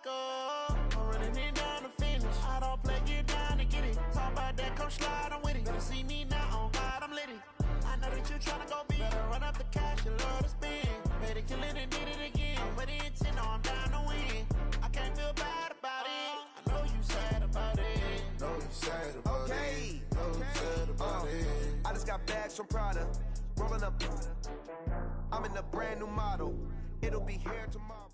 go. I'm running it down to finish. I don't play, get down and get it. Talk about that, come slide, I'm with it. Better see me now, on God, I'm litty. I know that you tryna go big. Better run up the cash, you love to spend. Made it, kill it, and did it again. But the intent, no, I'm down to win. I can't feel bad about it. I know you sad about it. Know you sad about it. Know you sad about it. I just got bags from Prada. Rolling up. I'm in a brand new model. It'll be here tomorrow.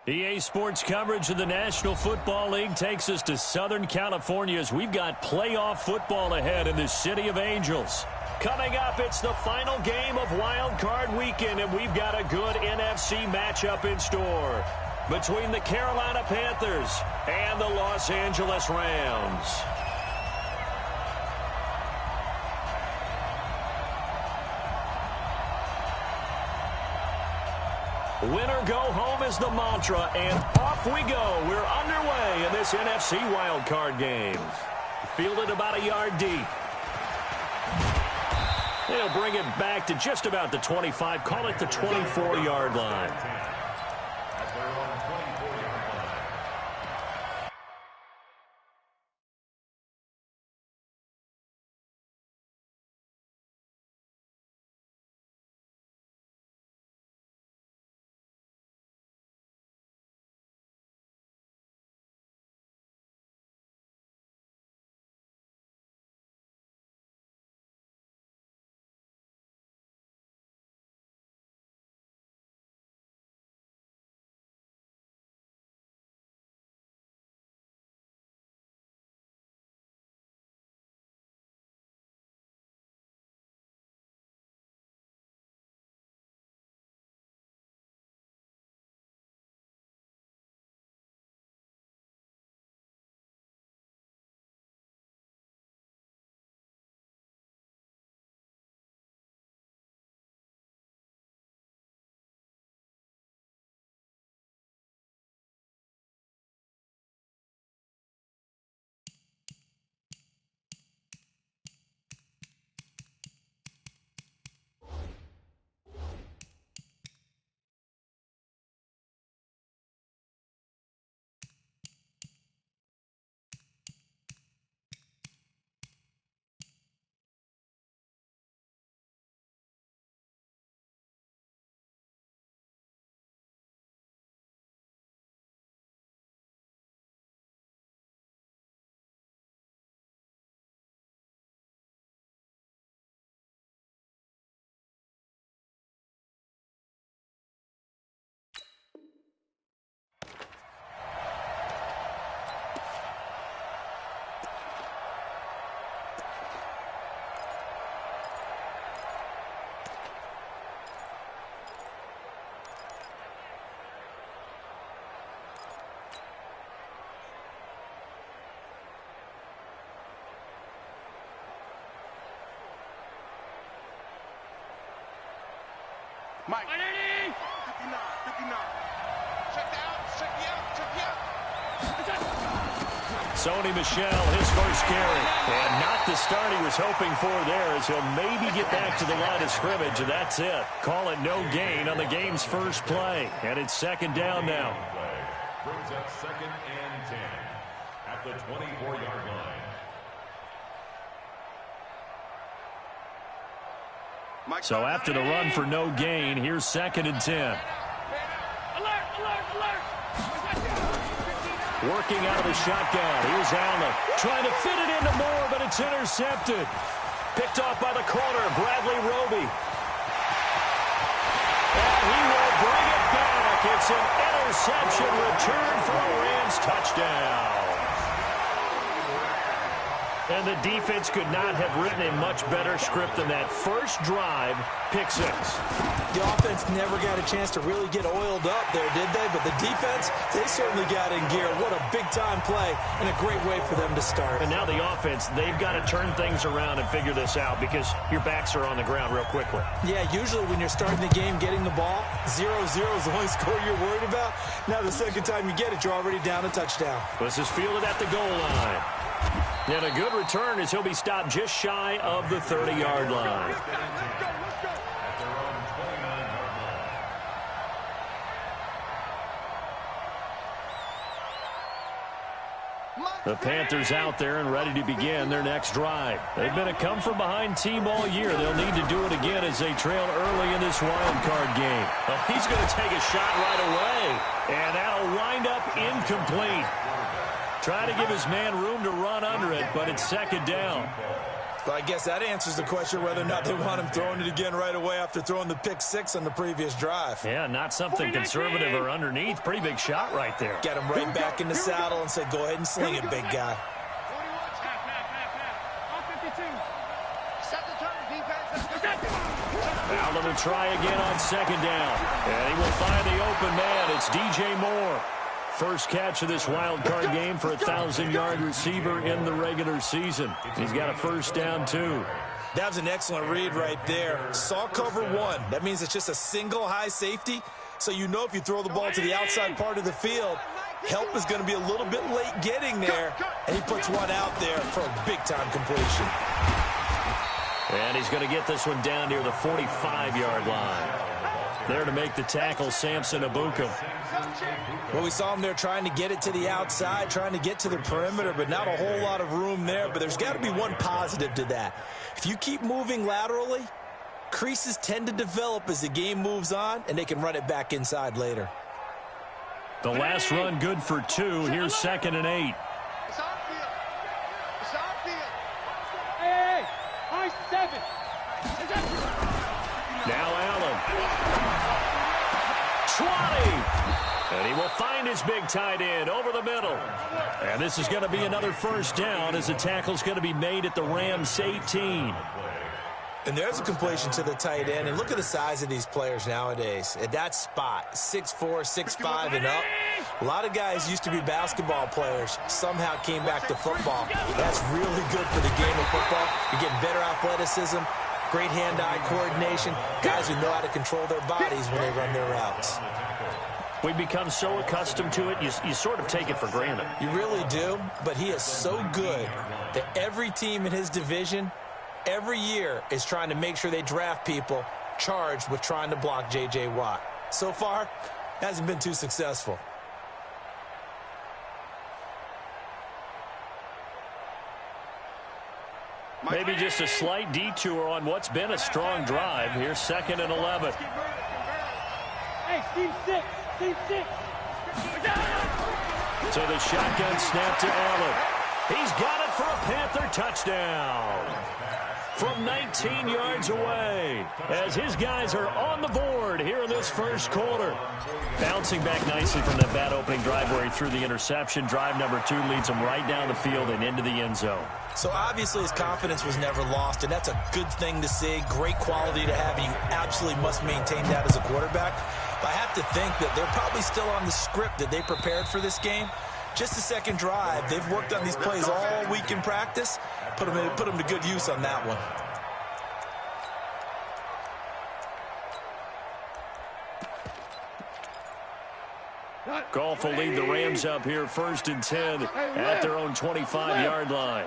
EA Sports coverage of the National Football League takes us to Southern California as we've got playoff football ahead in the City of Angels. Coming up, it's the final game of Wild Card Weekend, and we've got a good NFC matchup in store between the Carolina Panthers and the Los Angeles Rams. Winner go home is the mantra, and off we go. We're underway in this NFC wildcard game. Fielded about a yard deep. They'll bring it back to just about the 25, call it the 24-yard line. Mike. Ready? 59. Check you out. Sony Michel, his first carry. And not the start he was hoping for there, as he'll maybe get back to the line of scrimmage, and that's it. Call it no gain on the game's first play. And it's second down now. Brings up 2nd and 10 at the 24-yard line. So after the run for no gain, here's 2nd and 10. Working out of the shotgun. Here's Allen trying to fit it into Moore, but it's intercepted. Picked off by the corner, Bradley Roby. And he will bring it back. It's an interception return for a Rams touchdown. And the defense could not have written a much better script than that. First drive, pick 6. The offense never got a chance to really get oiled up there, did they? But the defense, they certainly got in gear. What a big-time play and a great way for them to start. And now the offense, they've got to turn things around and figure this out because your backs are on the ground real quickly. Yeah, usually when you're starting the game getting the ball, 0-0 is the only score you're worried about. Now the second time you get it, you're already down a touchdown. This is fielded at the goal line. And a good return as he'll be stopped just shy of the 30-yard line. The Panthers out there and ready to begin their next drive. They've been a come-from-behind team all year. They'll need to do it again as they trail early in this wild card game. Oh, he's going to take a shot right away, and that'll wind up incomplete. Try to give his man room to run under it, but it's second down. Well, I guess that answers the question whether or not they want him throwing it again right away after throwing the pick six on the previous drive. Yeah, not something conservative or underneath. Pretty big shot right there. Get him right back in the saddle and say, go ahead and sling it, big guy. Allen will try again on second down. And he will find the open man. It's DJ Moore. First catch of this wild card game for a 1,000-yard receiver in the regular season. He's got a first down, too. That was an excellent read right there. Saw cover one. That means it's just a single high safety. So you know if you throw the ball to the outside part of the field, help is going to be a little bit late getting there. And he puts one out there for a big-time completion. And he's going to get this one down near the 45-yard line. There to make the tackle, Samson Abuka. Well, we saw him there trying to get it to the outside, trying to get to the perimeter, but not a whole lot of room there. But there's got to be one positive to that. If you keep moving laterally, creases tend to develop as the game moves on, and they can run it back inside later. The last run good for 2. Here's 2nd and 8. It's on field. It's on field. Hey, high 7. Now Allen. 20. And he will find his big tight end over the middle. And this is going to be another first down as the tackle's going to be made at the Rams 18. And there's a completion to the tight end. And look at the size of these players nowadays. At that spot, 6'4", 6'5", and up. A lot of guys used to be basketball players. Somehow came back to football. That's really good for the game of football. You're getting better athleticism, great hand-eye coordination, guys who know how to control their bodies when they run their routes. We become so accustomed to it, you sort of take it for granted. You really do, but he is so good that every team in his division, every year, is trying to make sure they draft people charged with trying to block J.J. Watt. So far, hasn't been too successful. Maybe just a slight detour on what's been a strong drive. Here's 2nd and 11. Hey, team 6. Team 6. So the shotgun snap to Allen. He's got it for a Panther touchdown. From 19 yards away, as his guys are on the board here in this first quarter. Bouncing back nicely from that bad opening drive where he threw the interception. Drive number 2 leads him right down the field and into the end zone. So obviously his confidence was never lost, and that's a good thing to see. Great quality to have, and you absolutely must maintain that as a quarterback. But I have to think that they're probably still on the script that they prepared for this game. Just the second drive. They've worked on these plays all week in practice. Put them to good use on that one. Goff will lead the Rams up here 1st and 10 at their own 25-yard line.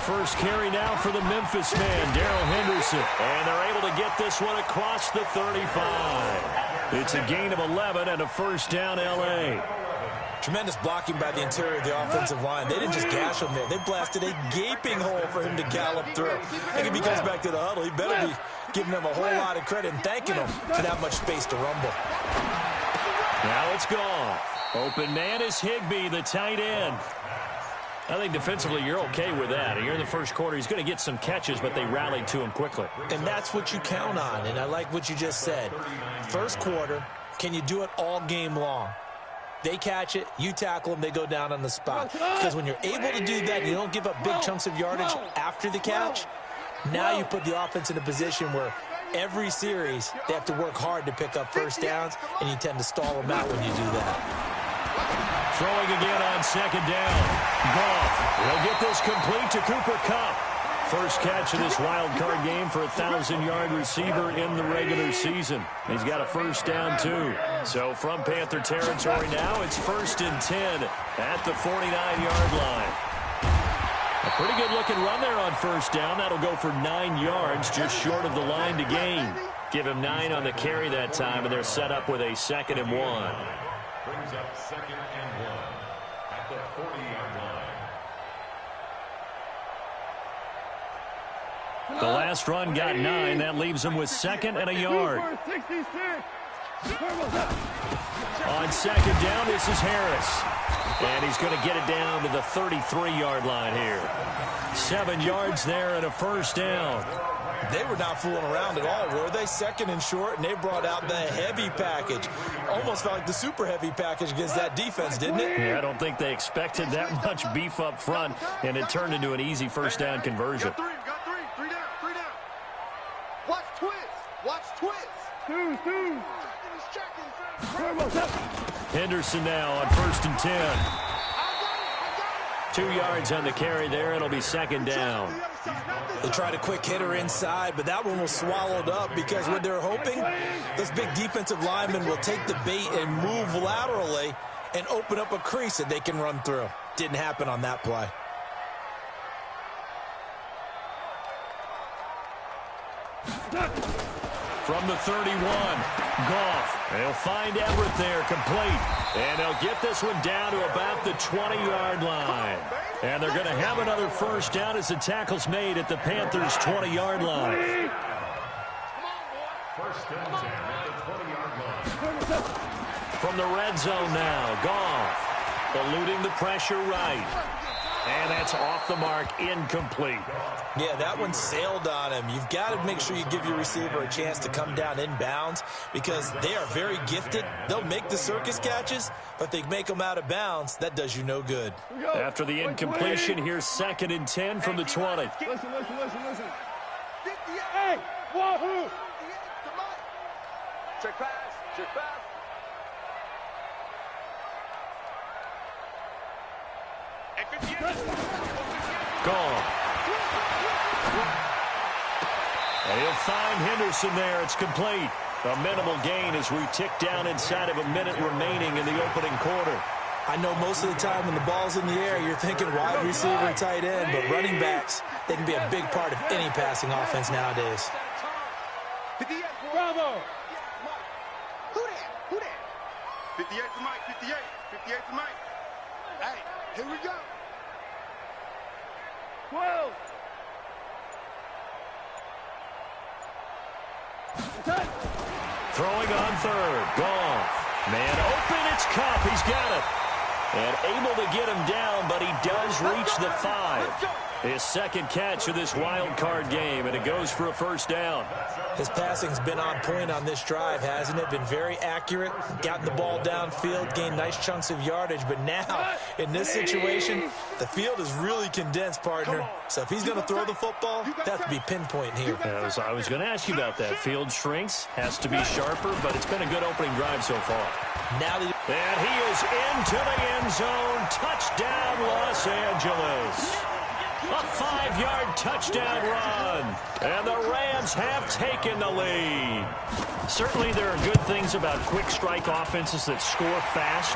First carry now for the Memphis man, Darrell Henderson. And they're able to get this one across the 35. It's a gain of 11 and a first down, L.A. Tremendous blocking by the interior of the offensive line. They didn't just gash him there. They blasted a gaping hole for him to gallop through. I think if he comes back to the huddle, he better be giving them a whole lot of credit and thanking them for that much space to rumble. Now it's gone. Open man is Higbee, the tight end. I think defensively you're okay with that. You're in the first quarter. He's going to get some catches, but they rallied to him quickly. And that's what you count on, and I like what you just said. First quarter, can you do it all game long? They catch it, you tackle them, they go down on the spot. Because when you're able to do that, you don't give up big chunks of yardage after the catch. Now you put the offense in a position where every series they have to work hard to pick up first downs, and you tend to stall them out when you do that. Throwing again on second down. Goff will get this complete to Cooper Kupp. First catch of this wild card game for a 1,000-yard receiver in the regular season. He's got a first down, too. So from Panther territory now, it's 1st and 10 at the 49-yard line. A pretty good-looking run there on first down. That'll go for 9 yards, just short of the line to gain. Give him 9 on the carry that time, and they're set up with a 2nd and 1. Brings up 2nd and 1 at the 40-yard line. The last run got 9. That leaves him with 2nd and a yard. On 2nd down, this is Harris. And he's going to get it down to the 33-yard line here. 7 yards there and a first down. They were not fooling around at all, were they? 2nd and short, and they brought out the heavy package. Almost felt like the super heavy package against that defense, didn't it? Yeah, I don't think they expected that much beef up front, and it turned into an easy first down conversion. Got three down. Watch twist. Two. Henderson now on 1st and 10. 2 yards on the carry there. It'll be 2nd down. They tried a quick hitter inside, but that one was swallowed up because what they're hoping, those big defensive linemen will take the bait and move laterally and open up a crease that they can run through. Didn't happen on that play. From the 31, Goff. They'll find Everett there, complete. And they'll get this one down to about the 20-yard line. And they're going to have another first down as the tackle's made at the Panthers' 20-yard line. First and 10 at the 20-yard line. From the red zone now, Goff eluding the pressure right. And that's off the mark, incomplete. Yeah, that one sailed on him. You've got to make sure you give your receiver a chance to come down inbounds because they are very gifted. They'll make the circus catches, but if they make them out of bounds, that does you no good. After the incompletion, here's 2nd and 10 from the 20. Listen. Hey, wahoo! Check pass. Gone. And he'll find Henderson there. It's complete. A minimal gain as we tick down inside of a minute remaining in the opening quarter. I know most of the time when the ball's in the air, you're thinking wide receiver and tight end, but running backs, they can be a big part of any passing offense nowadays. Bravo! Who that? 58 for Mike. 58 for Mike. Hey, here we go. 12. Throwing on 3rd. Goff. Man open. It's Cup. He's got it. And able to get him down, but he does reach the 5. His 2nd catch of this wild card game, and it goes for a first down. His passing's been on point on this drive, hasn't it? Been very accurate, gotten the ball downfield, gained nice chunks of yardage, but now, in this situation, the field is really condensed, partner. So if he's going to throw the football, that has to be pinpoint here. I was going to ask you about that. Field shrinks, has to be sharper, but it's been a good opening drive so far. And he is into the end zone. Touchdown, Los Angeles. A 5-yard touchdown run. And the Rams have taken the lead. Certainly there are good things about quick strike offenses that score fast,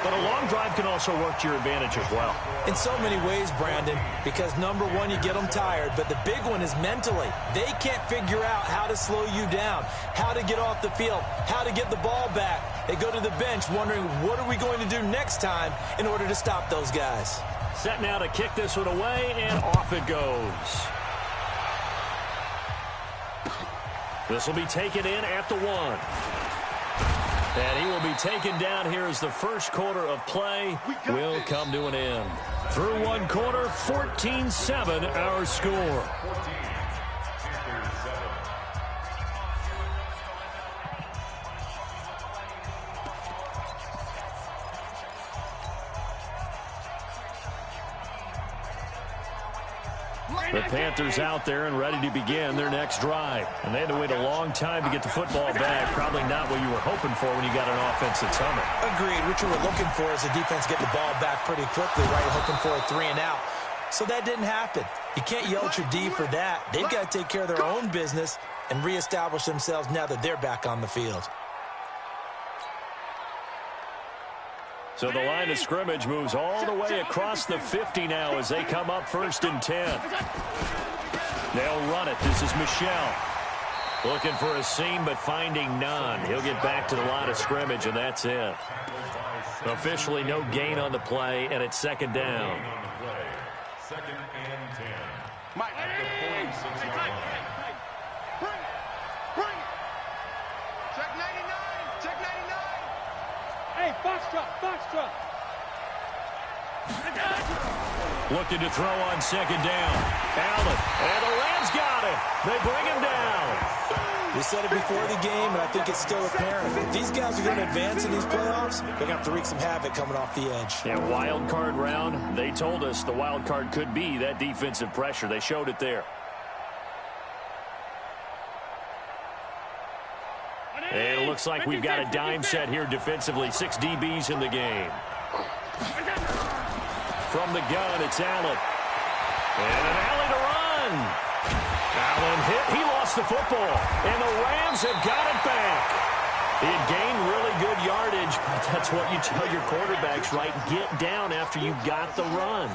but a long drive can also work to your advantage as well. In so many ways, Brandon, because number one, you get them tired, but the big one is mentally. They can't figure out how to slow you down, how to get off the field, how to get the ball back. They go to the bench wondering, what are we going to do next time in order to stop those guys? Set now to kick this one away, and off it goes. This will be taken in at the 1. And he will be taken down here as the first quarter of play will come to an end. Through one quarter, 14-7 our score. The Panthers out there and ready to begin their next drive. And they had to wait a long time to get the football back. Probably not what you were hoping for when you got an offense that's humming. Agreed. What you were looking for is the defense get the ball back pretty quickly, right? Hoping for a 3 and out. So that didn't happen. You can't yell at your D for that. They've got to take care of their own business and reestablish themselves now that they're back on the field. So the line of scrimmage moves all the way across the 50 now as they come up 1st and 10. They'll run it. This is Michelle. Looking for a seam, but finding none. He'll get back to the line of scrimmage, and that's it. Officially no gain on the play, and it's second down. Second and 10. Mike. At the 46-yard line. Bring it. Check 99. Check 99. Hey, Foxtrot. Looking to throw on second down. Allen, and the Rams got it. They bring him down. We said it before the game, and I think it's still apparent. If these guys are going to advance in these playoffs, they're going to have to wreak some havoc coming off the edge. Yeah, wild card round. They told us the wild card could be that defensive pressure. They showed it there. And it looks like we've got a dime set here defensively. 6 DBs in the game. From the gun, it's Allen. And an alley to run. Allen hit. He lost the football. And the Rams have got it back. It gained really good yardage. That's what you tell your quarterbacks, right? Get down after you got the run.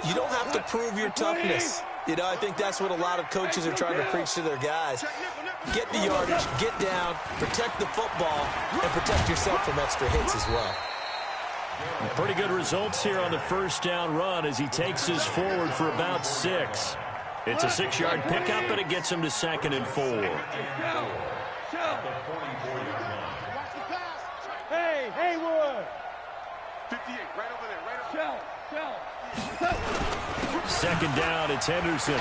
You don't have to prove your toughness. You know, I think that's what a lot of coaches are trying to preach to their guys. Get the yardage, get down, protect the football, and protect yourself from extra hits as well. Pretty good results here on the first down run as he takes us forward for about 6. It's a 6-yard pickup, and it gets him to 2nd and 4. Hey, Haywood. 58, right over there, right over there. Shell. Second down, it's Henderson.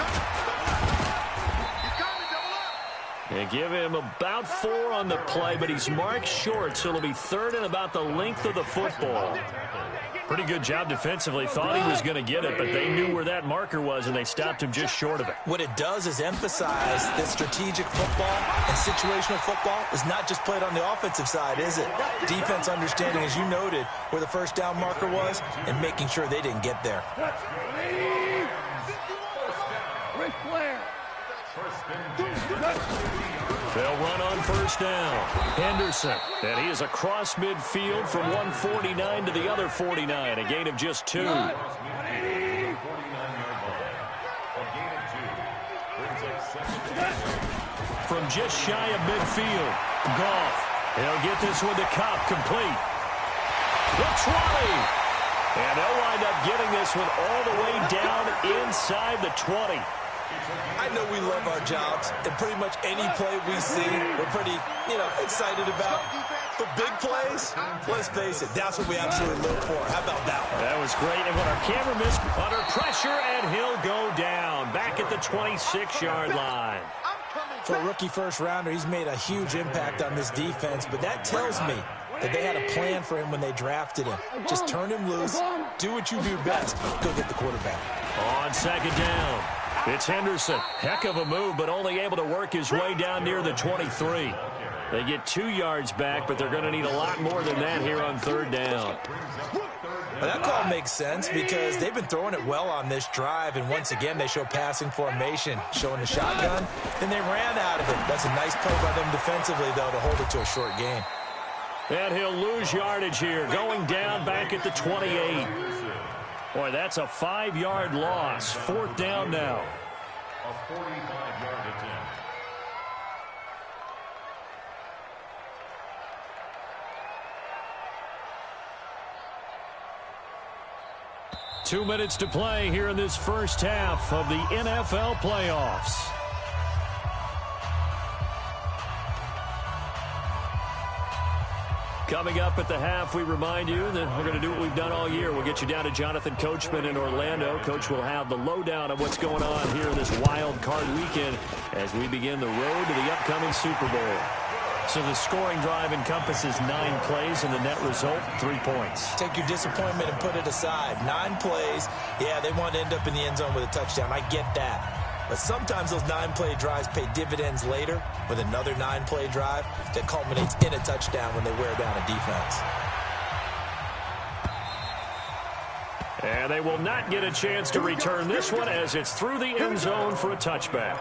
They give him about 4 on the play, but he's marked short, so it'll be 3rd and about the length of the football. Pretty good job defensively. Thought he was going to get it, but they knew where that marker was, and they stopped him just short of it. What it does is emphasize that strategic football and situational football is not just played on the offensive side, is it? Defense understanding, as you noted, where the first down marker was and making sure they didn't get there. Ric Flair. They'll run on first down. Henderson, and he is across midfield from 149 to the other 49, a gain of just 2. From just shy of midfield, Goff. He'll get this one to Cobb, complete. The 20. And they'll wind up getting this one all the way down inside the 20. I know we love our jobs, and pretty much any play we see, we're pretty, excited about. For big plays, let's face it, that's what we absolutely look for. How about that one? That was great. And when our camera missed, under pressure, and he'll go down. Back at the 26-yard line. For a rookie first-rounder, he's made a huge impact on this defense, but that tells me that they had a plan for him when they drafted him. Just turn him loose, do what you do best, go get the quarterback. On second down, it's Henderson. Heck of a move, but only able to work his way down near the 23. They get 2 yards back, but they're going to need a lot more than that here on third down. Well, that call makes sense because they've been throwing it well on this drive, and once again they show passing formation, showing the shotgun. Then they ran out of it. That's a nice play by them defensively, though, to hold it to a short gain. And he'll lose yardage here, going down back at the 28. Boy, that's a 5-yard loss. Fourth down now. A 45-yard attempt. Two minutes to play here in this first half of the NFL playoffs. Coming up at the half, we remind you that we're going to do what we've done all year. We'll get you down to Jonathan Coachman in Orlando. Coach will have the lowdown of what's going on here in this wild card weekend as we begin the road to the upcoming Super Bowl. So the scoring drive encompasses 9 plays, and the net result, 3 points. Take your disappointment and put it aside. 9 plays, yeah, they want to end up in the end zone with a touchdown. I get that. But sometimes those 9-play drives pay dividends later with another 9-play drive that culminates in a touchdown when they wear down a defense. And they will not get a chance to return this one as it's through the end zone for a touchback.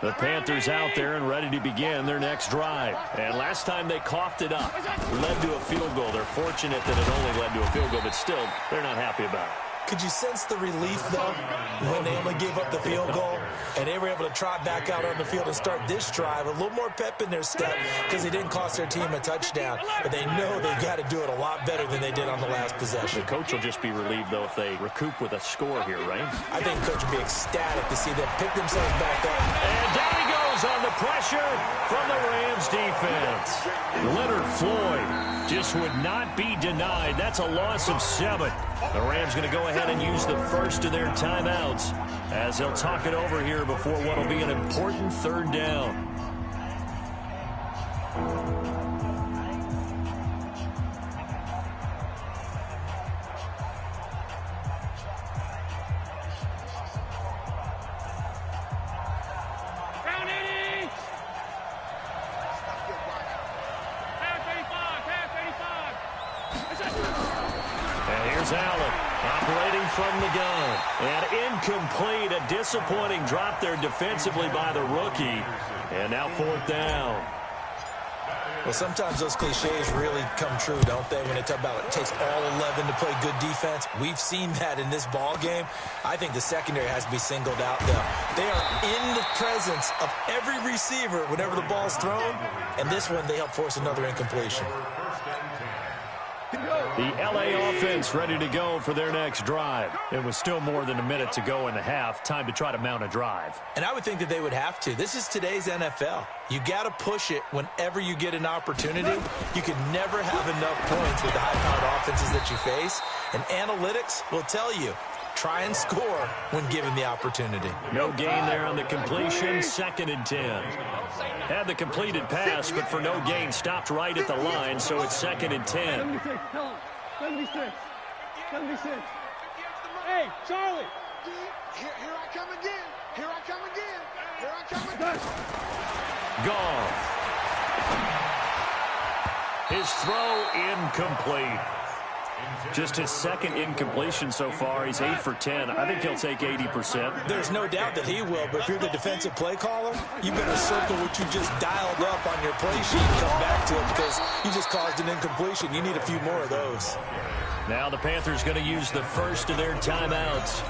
The Panthers out there and ready to begin their next drive. And last time they coughed it up, led to a field goal. They're fortunate that it only led to a field goal, but still, they're not happy about it. Could you sense the relief, though, when they only gave up the field goal and they were able to trot back out on the field and start this drive? A little more pep in their step because they didn't cost their team a touchdown. But they know they've got to do it a lot better than they did on the last possession. The coach will just be relieved, though, if they recoup with a score here, right? I think the coach will be ecstatic to see them pick themselves back up. And down he goes on the pressure from the Rams defense. Leonard Floyd just would not be denied. That's a loss of 7. The Rams going to go ahead and use the first of their timeouts as they'll talk it over here before what will be an important 3rd down. Allen operating from the gun. And incomplete. A disappointing drop there defensively by the rookie. And now 4th down. Well, sometimes those cliches really come true, don't they, when they talk about it takes all 11 to play good defense. We've seen that in this ball game. I think the secondary has to be singled out, though. They are in the presence of every receiver whenever the ball's thrown. And this one, they help force another incompletion. The L.A. offense ready to go for their next drive. It was still more than a minute to go in the half. Time to try to mount a drive. And I would think that they would have to. This is today's NFL. You got to push it whenever you get an opportunity. You can never have enough points with the high-powered offenses that you face. And analytics will tell you, try and score when given the opportunity. No gain there on the completion. 2nd and 10. Had the completed pass, but for no gain, stopped right at the line, so it's 2nd and 10. 76, tell him. 76. 76. Hey, Charlie. Here I come again. Here I come again. Here I come again. Goff. His throw incomplete. Just his 2nd incompletion so far. He's 8 for 10. I think he'll take 80%. There's no doubt that he will, but if you're the defensive play caller, you better circle what you just dialed up on your play sheet and come back to it because you just caused an incompletion. You need a few more of those. Now the Panthers going to use the first of their timeouts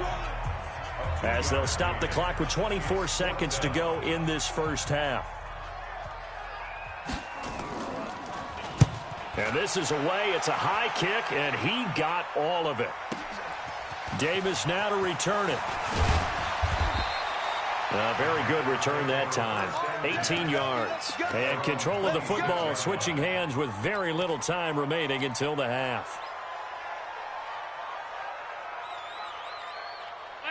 as they'll stop the clock with 24 seconds to go in this first half. And this is away. It's a high kick, and he got all of it. Davis now to return it. A very good return that time. 18 yards. And control of the football, switching hands with very little time remaining until the half.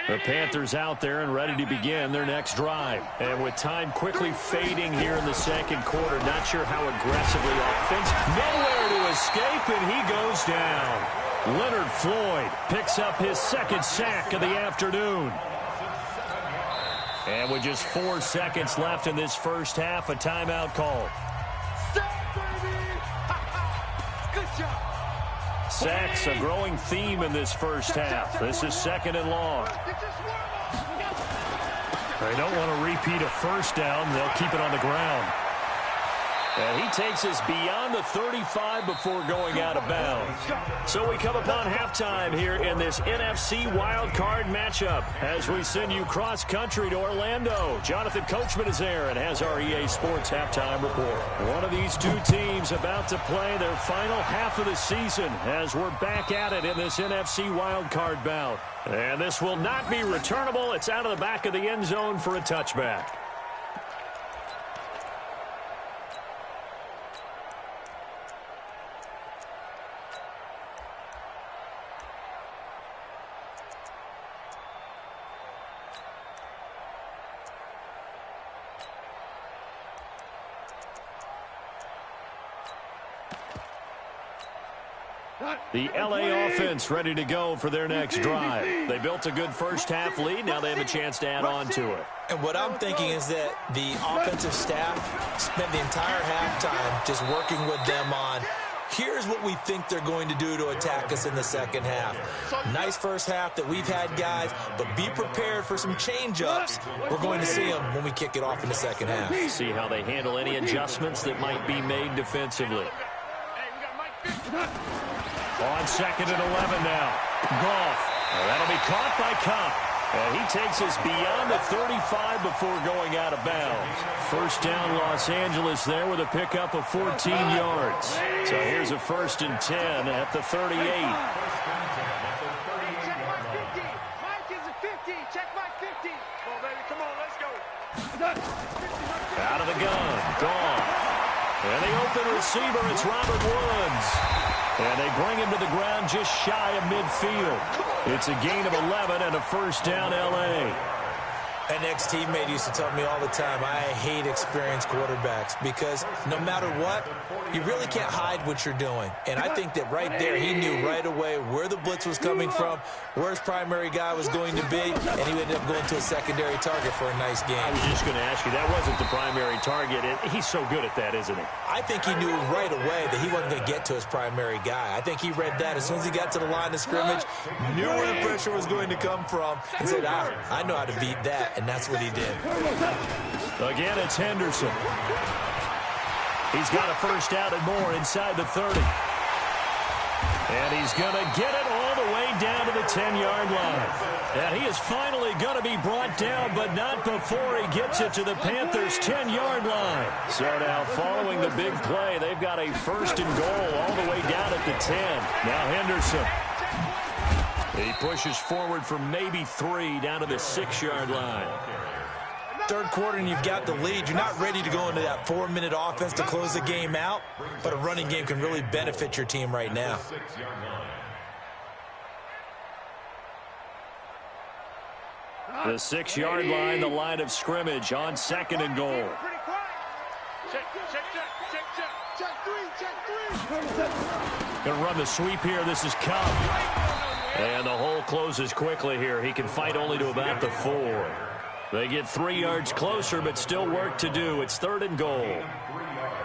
The Panthers out there and ready to begin their next drive. And with time quickly fading here in the 2nd quarter, not sure how aggressively offensive. Nowhere to escape, and he goes down. Leonard Floyd picks up his 2nd sack of the afternoon. And with just 4 seconds left in this first half, a timeout call. Good job. Sacks, a growing theme in this first half. This is 2nd and long. They don't want to repeat a first down. They'll keep it on the ground. And he takes us beyond the 35 before going out of bounds. So we come upon halftime here in this NFC wildcard matchup as we send you cross-country to Orlando. Jonathan Coachman is there and has our EA Sports halftime report. One of these two teams about to play their final half of the season as we're back at it in this NFC wildcard bout. And this will not be returnable. It's out of the back of the end zone for a touchback. The L.A. offense ready to go for their next drive. They built a good first half lead. Now they have a chance to add on to it. And what I'm thinking is that the offensive staff spent the entire halftime just working with them on Here's what we think they're going to do to attack us in the second half. Nice first half that we've had, guys, but be prepared for some change-ups. We're going to see them when we kick it off in the second half. See how they handle any adjustments that might be made defensively. On 2nd and 11 now. Goff. That'll be caught by Cup. And he takes us beyond the 35 before going out of bounds. First down, Los Angeles there with a pickup of 14 yards. So here's a 1st and 10 at the 38. Check mark 50. Mike is at 50. Check mark 50. Come on, baby. Come on, let's go. Out of the gun. Goff. And the open receiver, it's Robert Woods. And they bring him to the ground just shy of midfield. It's a gain of 11 and a first down, L.A. An ex-teammate used to tell me all the time, I hate experienced quarterbacks because no matter what, you really can't hide what you're doing. And I think that right there, he knew right away where the blitz was coming from, where his primary guy was going to be, and he ended up going to a secondary target for a nice game. I was just going to ask you, that wasn't the primary target. He's so good at that, isn't he? I think he knew right away that he wasn't going to get to his primary guy. I think he read that as soon as he got to the line of scrimmage, knew where the pressure was going to come from, and said, I know how to beat that. And that's what he did. Again, it's Henderson. He's got a first down and more inside the 30. And he's going to get it all the way down to the 10-yard line. And he is finally going to be brought down, but not before he gets it to the Panthers' 10-yard line. So now, following the big play, they've got a 1st and goal all the way down at the 10. Now Henderson. He pushes forward for maybe 3 down to the 6-yard line. Third quarter and you've got the lead. You're not ready to go into that 4-minute offense to close the game out, but a running game can really benefit your team right now. The 6-yard line, the line of scrimmage on 2nd and goal. Going to run the sweep here. This is Cup. And the hole closes quickly here. He can fight only to about the 4. They get 3 yards closer, but still work to do. It's 3rd and goal.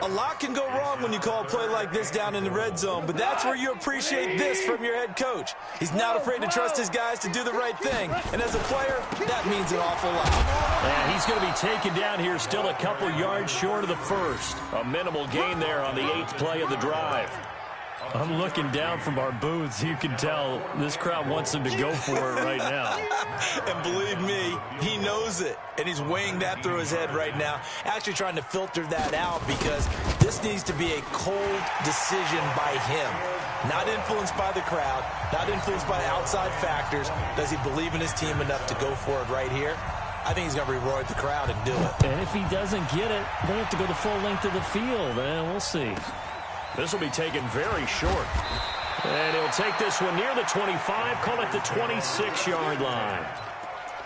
A lot can go wrong when you call a play like this down in the red zone, but that's where you appreciate this from your head coach. He's not afraid to trust his guys to do the right thing, and as a player, that means an awful lot. And he's going to be taken down here still a couple yards short of the 1st. A minimal gain there on the 8th play of the drive. I'm looking down from our booths. You can tell this crowd wants him to go for it right now. And believe me, he knows it. And he's weighing that through his head right now, actually trying to filter that out because this needs to be a cold decision by him. Not influenced by the crowd, not influenced by outside factors. Does he believe in his team enough to go for it right here? I think he's going to reward the crowd and do it. And if he doesn't get it, they have to go the full length of the field. And we'll see. This will be taken very short. And he'll take this one near the 25, call it the 26-yard line.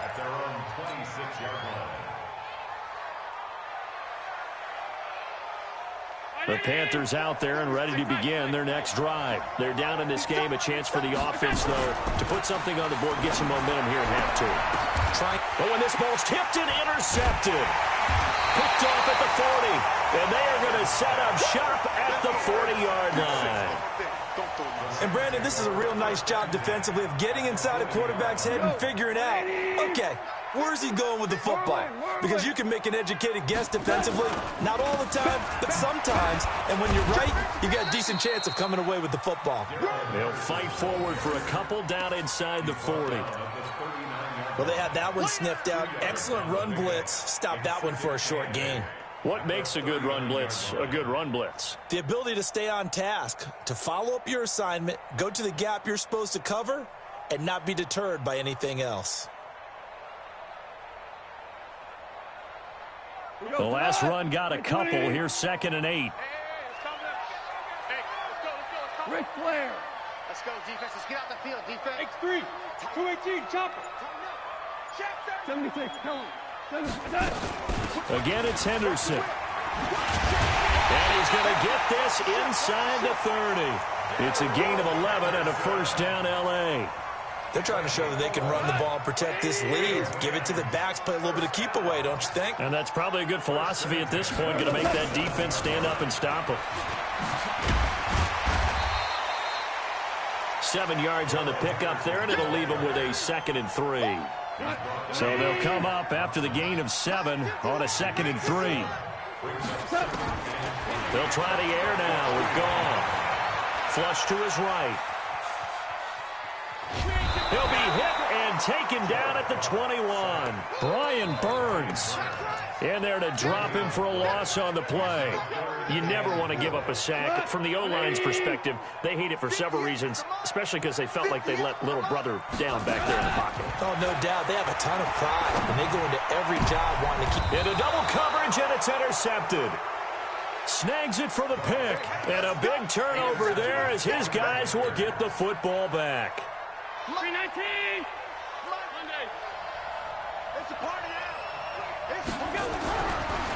At their own 26-yard line. The Panthers out there and ready to begin their next drive. They're down in this game. A chance for the offense, though, to put something on the board, get some momentum here at halftime. But when this ball's tipped and intercepted. Picked off at the 40. And they are going to set up shop at the 40-yard line. And, Brandon, this is a real nice job defensively of getting inside a quarterback's head and figuring out, okay, where's he going with the football? Because you can make an educated guess defensively, not all the time, but sometimes. And when you're right, you got a decent chance of coming away with the football. They'll fight forward for a couple down inside the 40. Well, they had that one sniffed out. Excellent run blitz. Stopped that one for a short gain. What makes a good run blitz a good run blitz? The ability to stay on task, to follow up your assignment, go to the gap you're supposed to cover, and not be deterred by anything else. The last run got a couple. Here's 2nd and 8. Ric Flair. Let's go, defense. Let's get out the field, defense. X3. 218. Chopper. 76. Tell him. Again, it's Henderson. And he's going to get this inside the 30. It's a gain of 11 and a first down, L.A. They're trying to show that they can run the ball and protect this lead. Give it to the backs, play a little bit of keep away, don't you think? And that's probably a good philosophy at this point, going to make that defense stand up and stop them. 7 yards on the pickup there, and it'll leave them with a 2nd and 3. So they'll come up after the gain of 7 on a 2nd and 3. They'll try the air now with Goff. Flush to his right. He'll be hit and taken down at the 21. Brian Burns in there to drop him for a loss on the play. You never want to give up a sack. From the O-line's perspective, they hate it for several reasons, especially because they felt like they let little brother down back there in the pocket. Oh, no doubt. They have a ton of pride, and they go into every job wanting to keep... Into double coverage, and it's intercepted. Snags it for the pick, and a big turnover there as his guys will get the football back. 319! Monday. It's a party now.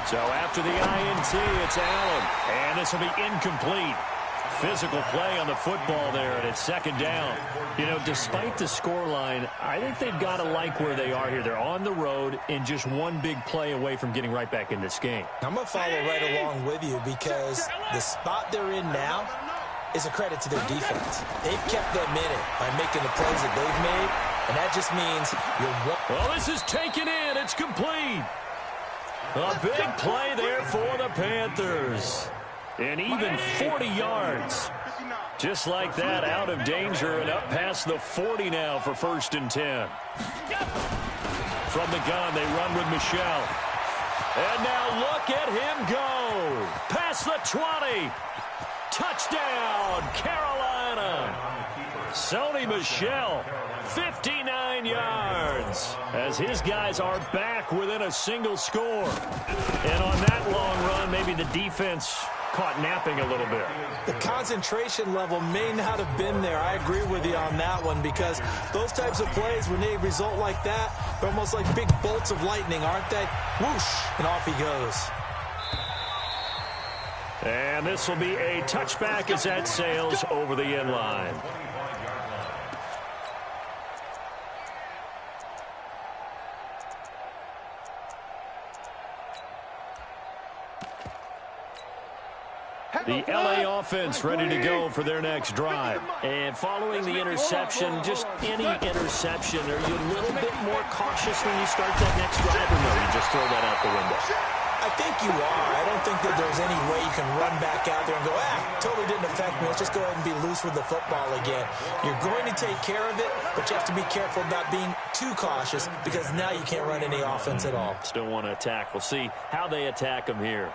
So after the INT, it's Allen, and this will be incomplete. Physical play on the football there, and it's 2nd down. You know, despite the scoreline, I think they've got to like where they are here. They're on the road and just one big play away from getting right back in this game. I'm going to follow right along with you because the spot they're in now is a credit to their defense. They've kept them in it by making the plays that they've made, and that just means you're... Well, this is taken in. It's complete. A big play there for the Panthers. And even 40 yards. Just like that, out of danger and up past the 40 now for 1st and 10. From the gun, they run with Michel. And now look at him go. Past the 20. Touchdown, Carolina. Sony Michel, 59 yards, as his guys are back within a single score. And on that long run, maybe the defense caught napping a little bit. The concentration level may not have been there. I agree with you on that one because those types of plays, when they result like that, they're almost like big bolts of lightning, aren't they? Whoosh, and off he goes. And this will be a touchback as that sails over the end line. The LA offense ready to go for their next drive. And following the interception, just any interception, are you a little bit more cautious when you start that next drive, or no, you just throw that out the window? I think you are. I don't think that there's any way you can run back out there and go, totally didn't affect me. Let's just go ahead and be loose with the football again. You're going to take care of it, but you have to be careful about being too cautious because now you can't run any offense at all. Still want to attack. We'll see how they attack them here.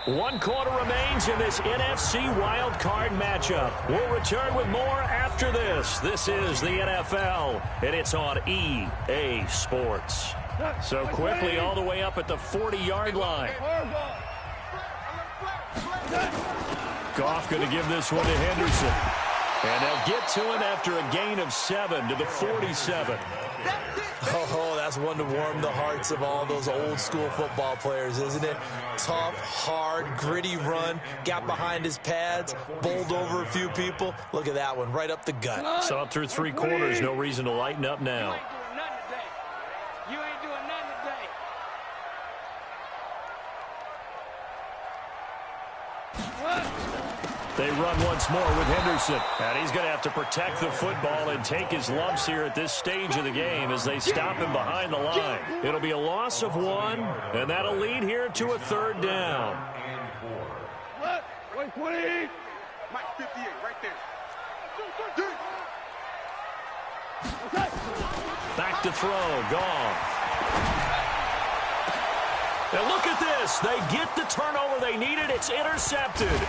One quarter remains in this NFC wildcard matchup. We'll return with more after this. This is the NFL, and it's on EA Sports. So quickly all the way up at the 40-yard line. Goff going to give this one to Henderson. And they'll get to him after a gain of 7 to the 47. Oh, that's one to warm the hearts of all those old-school football players, isn't it? Tough, hard, gritty run, got behind his pads, bowled over a few people. Look at that one, right up the gut. Saw it through 3 quarters, no reason to lighten up now. You ain't doing nothing today. They run once more with Henderson. And he's going to have to protect the football and take his lumps here at this stage of the game as they stop him behind the line. It'll be a loss of 1, and that'll lead here to a 3rd down. What? 120. Mike 58, right there. Back to throw. Goff. And look at this. They get the turnover they needed. It's intercepted.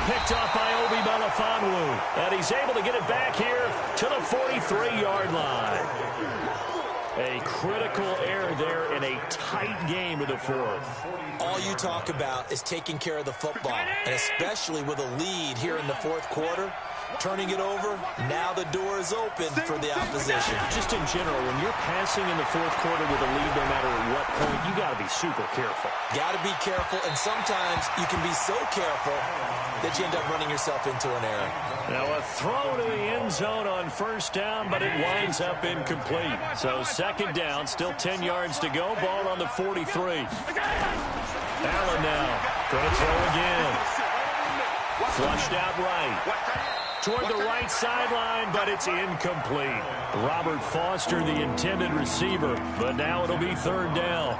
Picked up by Obi Melifonwu. And he's able to get it back here to the 43-yard line. A critical error there in a tight game of the 4th. All you talk about is taking care of the football, and especially with a lead here in the 4th quarter, turning it over. Now the door is open for the opposition. Just in general, when you're passing in the fourth quarter with a lead, no matter at what point, you got to be super careful. Got to be careful, and sometimes you can be so careful that you end up running yourself into an error. Now a throw to the end zone on first down, but it winds up incomplete. So second down, still 10 yards to go. Ball on the 43. Allen now going to throw again. Flushed out right. Toward the right sideline, but it's incomplete. Robert Foster, the intended receiver, but now it'll be third down.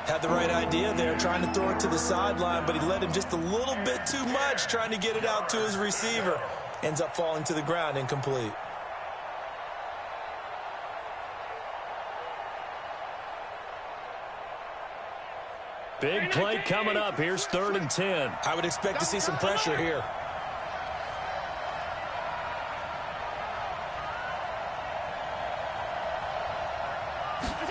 Had the right idea there, trying to throw it to the sideline, but he led him just a little bit too much, trying to get it out to his receiver. Ends up falling to the ground, incomplete. Big play coming up. Here's 3rd and 10. I would expect to see some pressure here.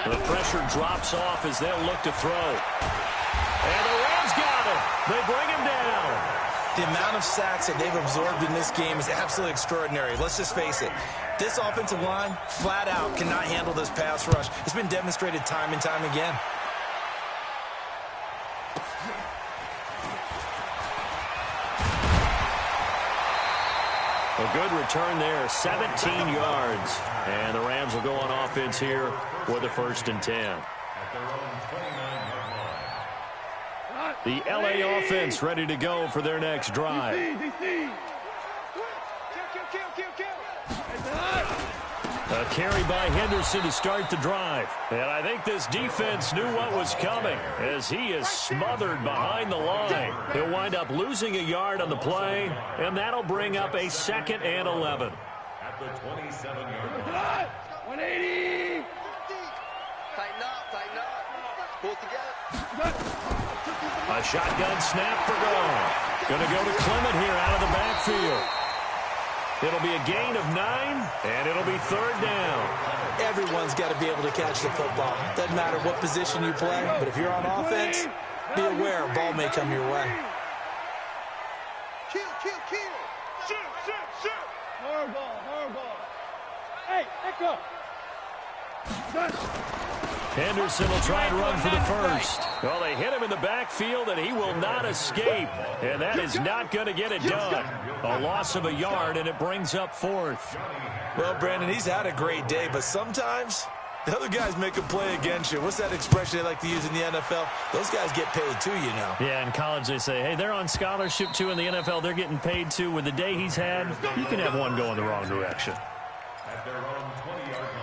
The pressure drops off as they'll look to throw. And the Rams got him. They bring him down. The amount of sacks that they've absorbed in this game is absolutely extraordinary. Let's just face it. This offensive line, flat out, cannot handle this pass rush. It's been demonstrated time and time again. A good return there, 17 yards. And the Rams will go on offense here for the 1st and 10. The LA offense ready to go for their next drive. A carry by Henderson to start the drive. And I think this defense knew what was coming as he is smothered behind the line. He'll wind up losing a yard on the play, and that'll bring up a 2nd and 11. At the 27-yard line. 180. Tighten up. Pull together. A shotgun snap for goal. Going to go to Clement here out of the backfield. It'll be a gain of 9, and it'll be 3rd down. Everyone's got to be able to catch the football. Doesn't matter what position you play, but if you're on offense, be aware a ball may come your way. Kill. Shoot. Hard ball. Hey, echo. Henderson will try and run for the first. Well, they hit him in the backfield, and he will not escape. And that is not going to get it done. A loss of a yard, and it brings up 4th. Well, Brandon, he's had a great day, but sometimes the other guys make a play against you. What's that expression they like to use in the NFL? Those guys get paid too, you know. Yeah, in college they say, hey, they're on scholarship too. In the NFL, they're getting paid too. With the day he's had, you can have one go in the wrong direction. At their own 20-yard line.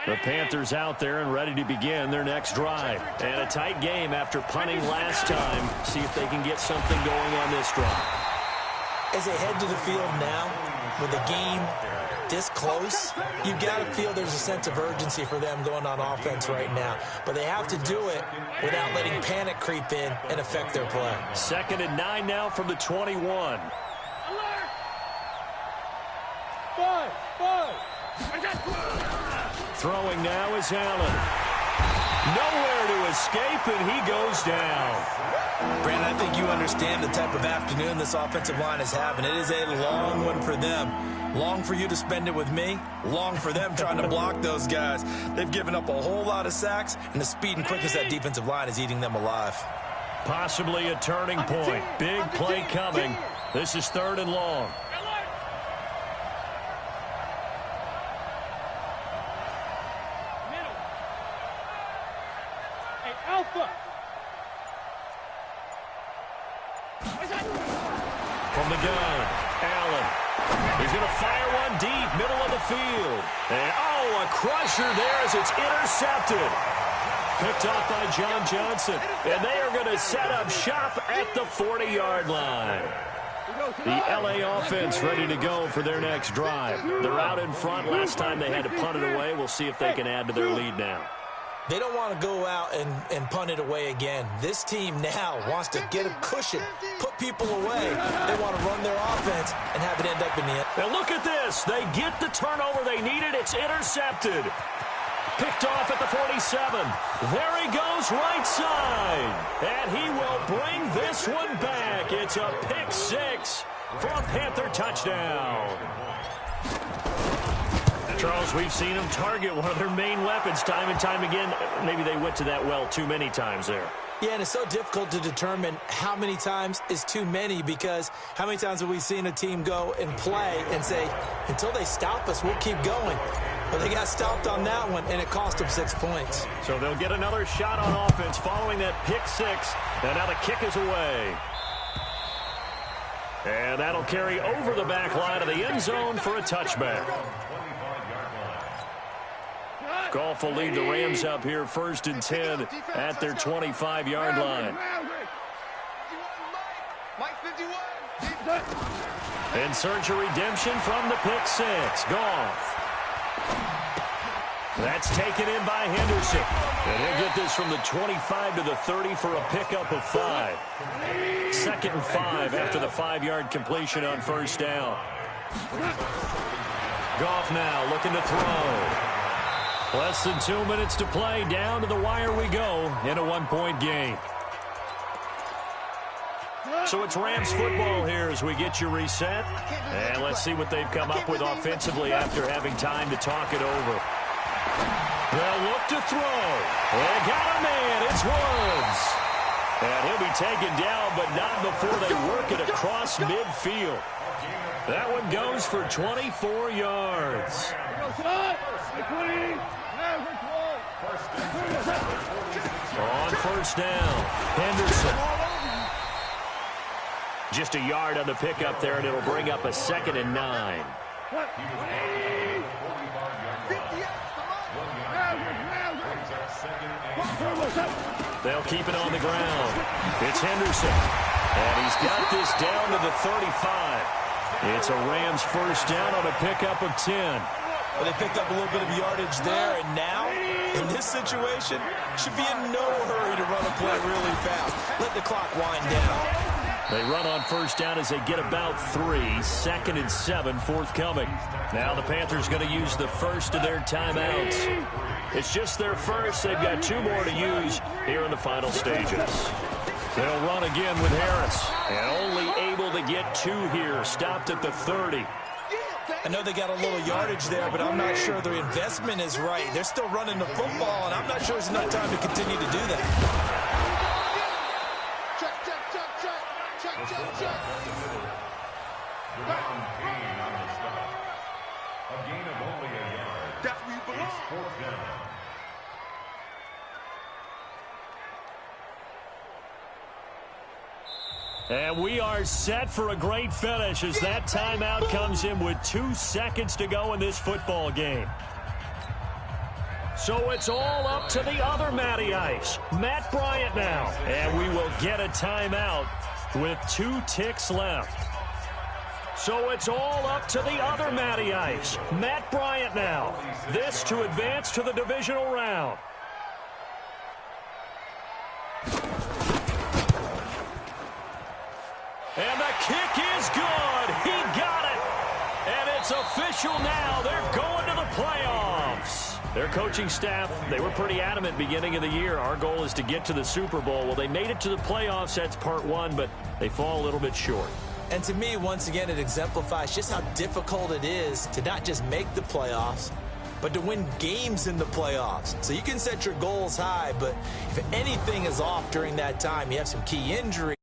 The Panthers out there and ready to begin their next drive. And a tight game after punting last time. See if they can get something going on this drive. As they head to the field now, with the game this close, you've got to feel there's a sense of urgency for them going on offense right now. But they have to do it without letting panic creep in and affect their play. 2nd and 9 now from the 21. Throwing now is Allen. Nowhere to escape, and he goes down. Brandon, I think you understand the type of afternoon this offensive line is having. It is a long one for them. Long for you to spend it with me. Long for them trying to block those guys. They've given up a whole lot of sacks, and the speed and quickness of that defensive line is eating them alive. Possibly a turning point. Big play coming. This is 3rd and long. From the gun, Allen. He's going to fire one deep, middle of the field. And, a crusher there as it's intercepted. Picked off by John Johnson. And they are going to set up shop at the 40-yard line. The LA offense ready to go for their next drive. They're out in front. Last time they had to punt it away. We'll see if they can add to their lead now. They don't want to go out and punt it away again. This team now wants to get a cushion, put people away. They want to run their offense and have it end up in the end. And look at this. They get the turnover they needed. It's intercepted. Picked off at the 47. There he goes right side. And he will bring this one back. It's a pick six for a Panther touchdown. Charles, we've seen them target one of their main weapons time and time again. Maybe they went to that well too many times there. Yeah, and it's so difficult to determine how many times is too many, because how many times have we seen a team go and play and say, until they stop us, we'll keep going. But they got stopped on that one, and it cost them 6 points. So they'll get another shot on offense following that pick six. And now the kick is away. And that'll carry over the back line of the end zone for a touchback. Goff will lead the Rams up here 1st and 10 at their 25-yard line. In search of redemption from the pick six. Goff. That's taken in by Henderson. And he'll get this from the 25 to the 30 for a pickup of 5. 2nd and 5 after the 5-yard completion on 1st down. Goff now looking to throw. Less than 2 minutes to play. Down to the wire we go in a 1-point game. So it's Rams football here as we get you reset. And let's see what they've come up with offensively after having time to talk it over. They'll look to throw. They got a man. It's Woods. And he'll be taken down, but not before they work it across midfield. That one goes for 24 yards. On 1st down, Henderson. Just a yard on the pickup there, and it'll bring up a 2nd and 9. They'll keep it on the ground. It's Henderson. And he's got this down to the 35. It's a Rams 1st down on a pickup of 10. Well, they picked up a little bit of yardage there, and now, in this situation, should be in no hurry to run a play really fast. Let the clock wind down. They run on 1st down as they get about 3. 2nd and 7 forthcoming. Now the Panthers going to use the first of their timeouts. It's just their first. They've got 2 more to use here in the final stages. They'll run again with Harris. And only able to get 2 here. Stopped at the 30. I know they got a little yardage there, but I'm not sure their investment is right. They're still running the football, and I'm not sure there's enough time to continue to do that. A gain of only a yard. That's where you belong. It's 4th down. And we are set for a great finish as that timeout comes in with 2 seconds to go in this football game. So it's all up to the other Matty Ice, Matt Bryant now. And we will get a timeout with 2 ticks left. So it's all up to the other Matty Ice, Matt Bryant now. This to advance to the divisional round. And the kick is good. He got it. And it's official now. They're going to the playoffs. Their coaching staff, they were pretty adamant beginning of the year. Our goal is to get to the Super Bowl. Well, they made it to the playoffs. That's part 1, but they fall a little bit short. And to me, once again, it exemplifies just how difficult it is to not just make the playoffs, but to win games in the playoffs. So you can set your goals high, but if anything is off during that time, you have some key injuries.